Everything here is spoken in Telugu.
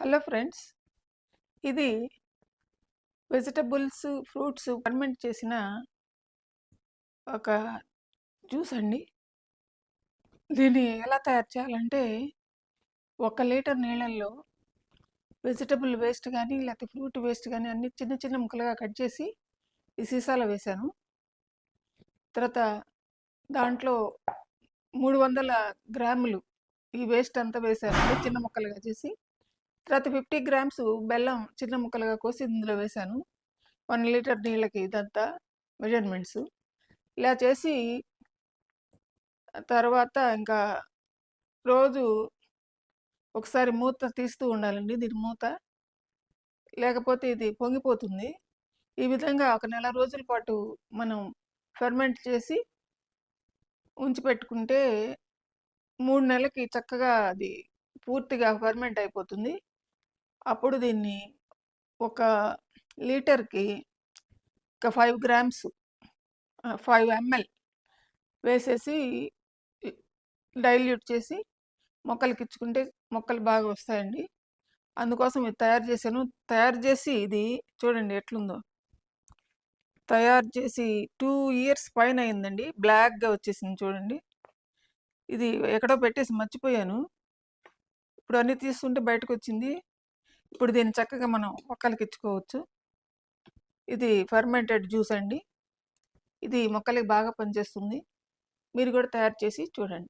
హలో ఫ్రెండ్స్, ఇది వెజిటబుల్స్, ఫ్రూట్స్ ఫర్మెంట్ చేసిన ఒక జ్యూస్ అండి. దీన్ని ఎలా తయారు చేయాలంటే, 1 లీటర్ నీళ్ళల్లో వెజిటబుల్ వేస్ట్ కానీ, లేకపోతే ఫ్రూట్ వేస్ట్ కానీ అన్ని చిన్న చిన్న ముక్కలుగా కట్ చేసి ఈ సీసాలో వేశాను. తర్వాత దాంట్లో 300 గ్రాములు ఈ వేస్ట్ అంతా వేశాను, చిన్న ముక్కలుగా చేసి. తర్వాత 50 గ్రామ్స్ బెల్లం చిన్న ముక్కలుగా కోసి ఇందులో వేశాను. 1 లీటర్ నీళ్ళకి ఇదంతా మెజర్మెంట్స్. ఇలా చేసి తర్వాత ఇంకా రోజు ఒకసారి మూత తీస్తూ ఉండాలండి, దీని మూత. లేకపోతే ఇది పొంగిపోతుంది. ఈ విధంగా ఒక నెల రోజుల పాటు మనం ఫెర్మెంట్ చేసి ఉంచిపెట్టుకుంటే 3 నెలలకి చక్కగా అది పూర్తిగా ఫెర్మెంట్ అయిపోతుంది. అప్పుడు దీన్ని ఒక లీటర్కి ఒక 5 గ్రామ్స్ 5 ml వేసేసి డైల్యూట్ చేసి మొక్కలకి ఇచ్చుకుంటే మొక్కలు బాగా వస్తాయండి. అందుకోసం ఇది తయారు చేశాను. తయారు చేసి ఇది చూడండి ఎట్లుందో. తయారు చేసి 2 ఇయర్స్ పైన అయిందండి. బ్లాక్గా వచ్చేసింది చూడండి. ఇది ఎక్కడో పెట్టేసి మర్చిపోయాను. ఇప్పుడు అన్నీ తీస్తుంటే బయటకు వచ్చింది. ఇప్పుడు దీన్ని చక్కగా మనం మొక్కలకి ఇచ్చుకోవచ్చు. ఇది ఫర్మెంటెడ్ జ్యూస్ అండి. ఇది మొక్కలకి బాగా పనిచేస్తుంది. మీరు కూడా తయారు చేసి చూడండి.